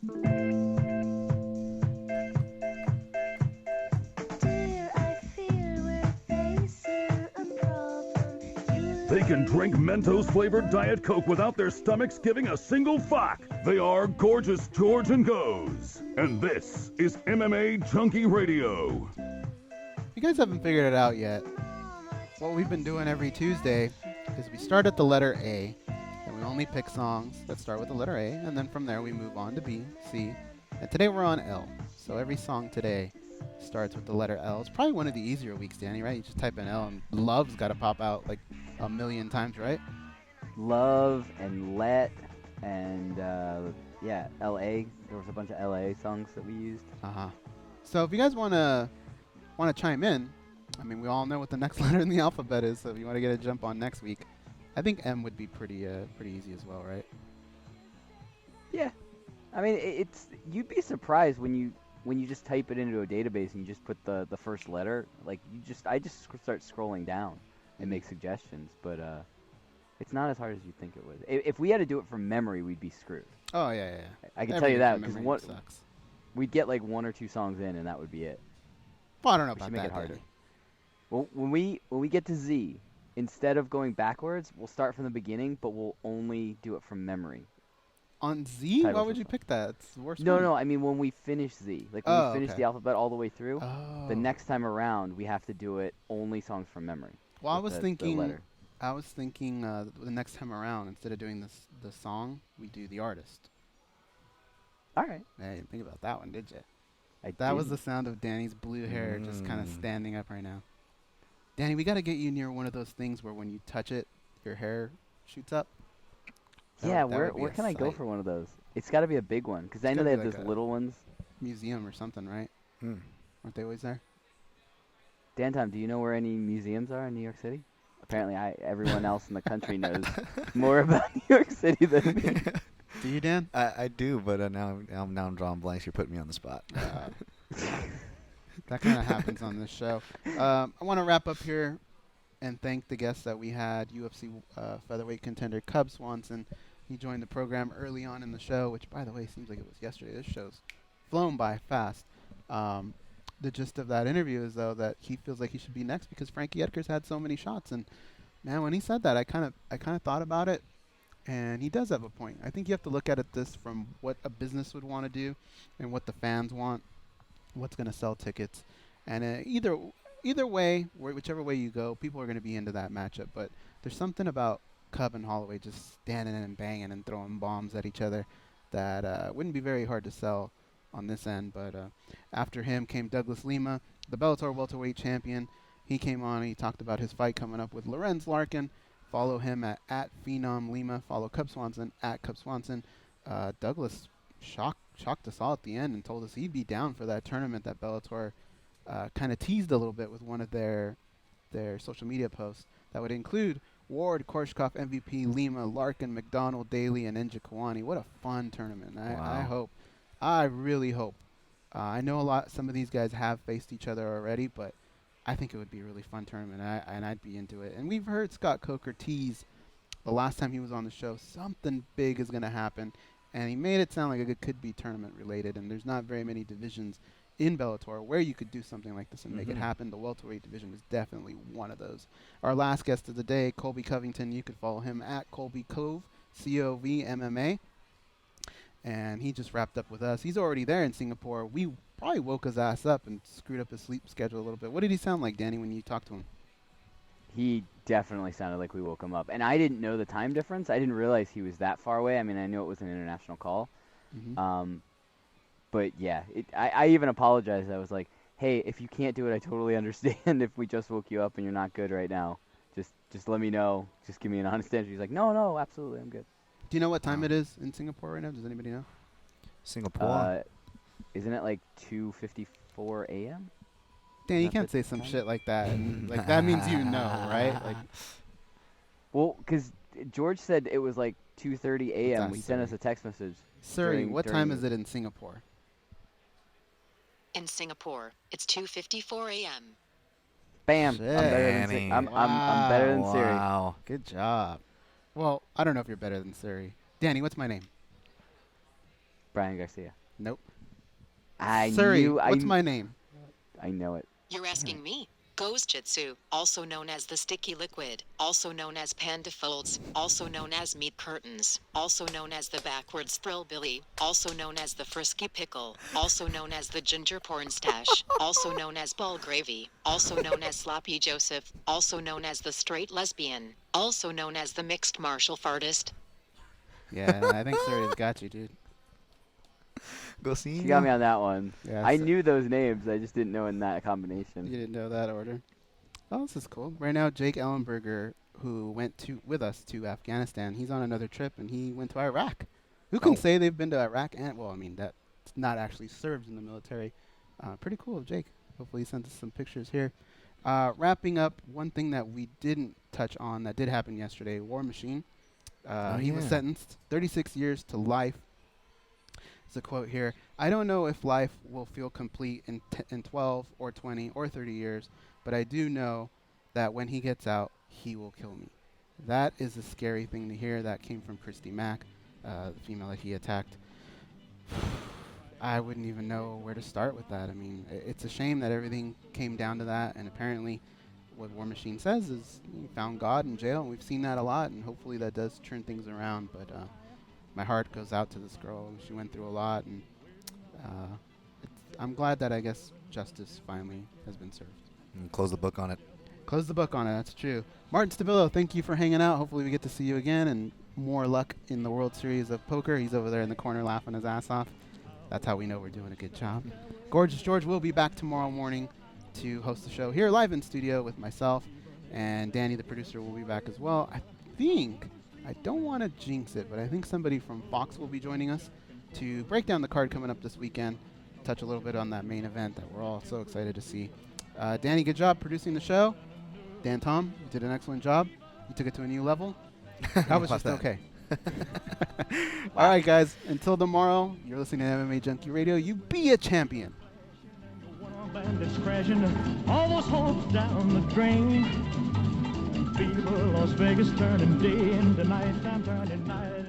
They can drink Mentos-flavored Diet Coke without their stomachs giving a single fuck. They are Gorgeous George and Goes. And this is MMAjunkie Radio. You guys haven't figured it out yet. What we've been doing every Tuesday is we start at the letter A, and we only pick songs that start with the letter A, and then from there we move on to B, C, and today we're on L. So every song today starts with the letter L. It's probably one of the easier weeks, Danny, right? You just type in L, and Love's got to pop out like a million times, right? Love and Let and L.A. There was a bunch of L.A. songs that we used. So if you guys want to chime in, I mean, we all know what the next letter in the alphabet is, so if you want to get a jump on next week, I think M would be pretty easy as well, right? Yeah. I mean, you'd be surprised when you just type it into a database and you just put the first letter. Like I just start scrolling down and make suggestions, but it's not as hard as you think it would. If we had to do it from memory, we'd be screwed. Oh yeah. I can tell you that because we'd get like one or two songs in, and that would be it. Well, I don't know about that. Make it harder. Danny. Well, when we get to Z, instead of going backwards, we'll start from the beginning, but we'll only do it from memory. On Z? Why would you pick that? It's the worst. No. I mean, when we finish Z, like when we finish the alphabet all the way through, the next time around we have to do it only songs from memory. Well, I was thinking the next time around, instead of doing the song, we do the artist. All right. I didn't think about that one, did you? That was the sound of Danny's blue hair just kind of standing up right now. Danny, we got to get you near one of those things where when you touch it, your hair shoots up. Yeah, where can I go for one of those? It's got to be a big one, because I know they have like those little ones. Museum or something, right? Aren't they always there? Dan Tom, do you know where any museums are in New York City? Apparently, everyone else in the country knows more about New York City than me. Do you, Dan? I do, but now I'm drawing blanks. You're putting me on the spot. That kind of happens on this show. I want to wrap up here and thank the guests that we had. UFC featherweight contender Cub Swanson. He joined the program early on in the show, which, by the way, seems like it was yesterday. This show's flown by fast. The gist of that interview is, though, that he feels like he should be next because Frankie Edgar's had so many shots. And, man, when he said that, I kind of thought about it, and he does have a point. I think you have to look at this from what a business would want to do and what the fans want, what's going to sell tickets. And either way, whichever way you go, people are going to be into that matchup. But there's something about Cub and Holloway just standing and banging and throwing bombs at each other that wouldn't be very hard to sell on this end. But after him came Douglas Lima, the Bellator welterweight champion. He came on and he talked about his fight coming up with Lorenz Larkin. Follow him at Phenom Lima. Follow Cub Swanson at Cub Swanson. Douglas shocked us all at the end and told us he'd be down for that tournament that Bellator kind of teased a little bit with one of their social media posts that would include Ward, Korshkov, MVP, Lima, Larkin, McDonald, Daly, and Ninja Kawani. What a fun tournament. Wow. I really hope. I know some of these guys have faced each other already, but I think it would be a really fun tournament, and I'd be into it. And we've heard Scott Coker tease the last time he was on the show, something big is going to happen, and he made it sound like it could be tournament related, and there's not very many divisions in Bellator where you could do something like this and make it happen. The welterweight division was definitely one of those. Our last guest of the day, Colby Covington. You could follow him at Colby Cove, C-O-V MMA. And he just wrapped up with us. He's already there in Singapore. We probably woke his ass up and screwed up his sleep schedule a little bit. What did he sound like, Danny, when you talked to him? He definitely sounded like we woke him up. And I didn't know the time difference. I didn't realize he was that far away. I mean, I knew it was an international call. But, yeah, I even apologized. I was like, hey, if you can't do it, I totally understand if we just woke you up and you're not good right now. Just let me know. Just give me an honest answer. He's like, no, absolutely, I'm good. Do you know what time it is in Singapore right now? Does anybody know? Singapore? Isn't it like 2:54 a.m.? Dan, you can't say some shit like that. And, like, that means you know, right? Like, well, because George said it was like 2:30 a.m. He sent us a text message. Surrey, what time is it in Singapore? In Singapore, it's 2:54 a.m. Bam! Shit. I'm better than Siri. Wow. Good job. Well, I don't know if you're better than Surrey. Danny, what's my name? Brian Garcia. Nope. I Surrey, knew. what's my name? I know it. You're asking me. Ghost Jitsu, also known as the sticky liquid, also known as panda folds, also known as meat curtains, also known as the backwards Billy, also known as the frisky pickle, also known as the ginger porn stash, also known as ball gravy, also known as sloppy Joseph, also known as the straight lesbian, also known as the mixed martial fartist. Yeah, I think Surrey's got you, dude. Go see. You got me on that one. Yeah, I so- knew those names. I just didn't know in that combination. You didn't know that order. Oh, this is cool. Right now, Jake Ellenberger, who went with us to Afghanistan, he's on another trip, and he went to Iraq. Who can say they've been to Iraq? And well, I mean, that's not actually served in the military. Pretty cool of Jake. Hopefully he sent us some pictures here. Wrapping up, one thing that we didn't touch on that did happen yesterday, War Machine. He was sentenced 36 years to life. It's a quote here. I don't know if life will feel complete in 12 or 20 or 30 years, but I do know that when he gets out, he will kill me. That is a scary thing to hear. That came from Christy Mack, the female that he attacked. I wouldn't even know where to start with that. I mean, it's a shame that everything came down to that, and apparently what War Machine says is he found God in jail, and we've seen that a lot, and hopefully that does turn things around, but my heart goes out to this girl. She went through a lot, and I'm glad that I guess justice finally has been served. And close the book on it. Close the book on it, that's true. Martin Stabillo, thank you for hanging out. Hopefully we get to see you again, and more luck in the World Series of Poker. He's over there in the corner laughing his ass off. That's how we know we're doing a good job. Gorgeous George will be back tomorrow morning to host the show here live in studio with myself, and Danny, the producer, will be back as well. I don't want to jinx it, but I think somebody from Fox will be joining us to break down the card coming up this weekend, touch a little bit on that main event that we're all so excited to see. Danny, good job producing the show. Dan Tom, you did an excellent job. You took it to a new level. That was just okay. All right, guys. Until tomorrow, you're listening to MMA Junkie Radio. You be a champion. Bandits crashing all those hopes down the drain. Fever, Las Vegas turning day into night. I'm turning night.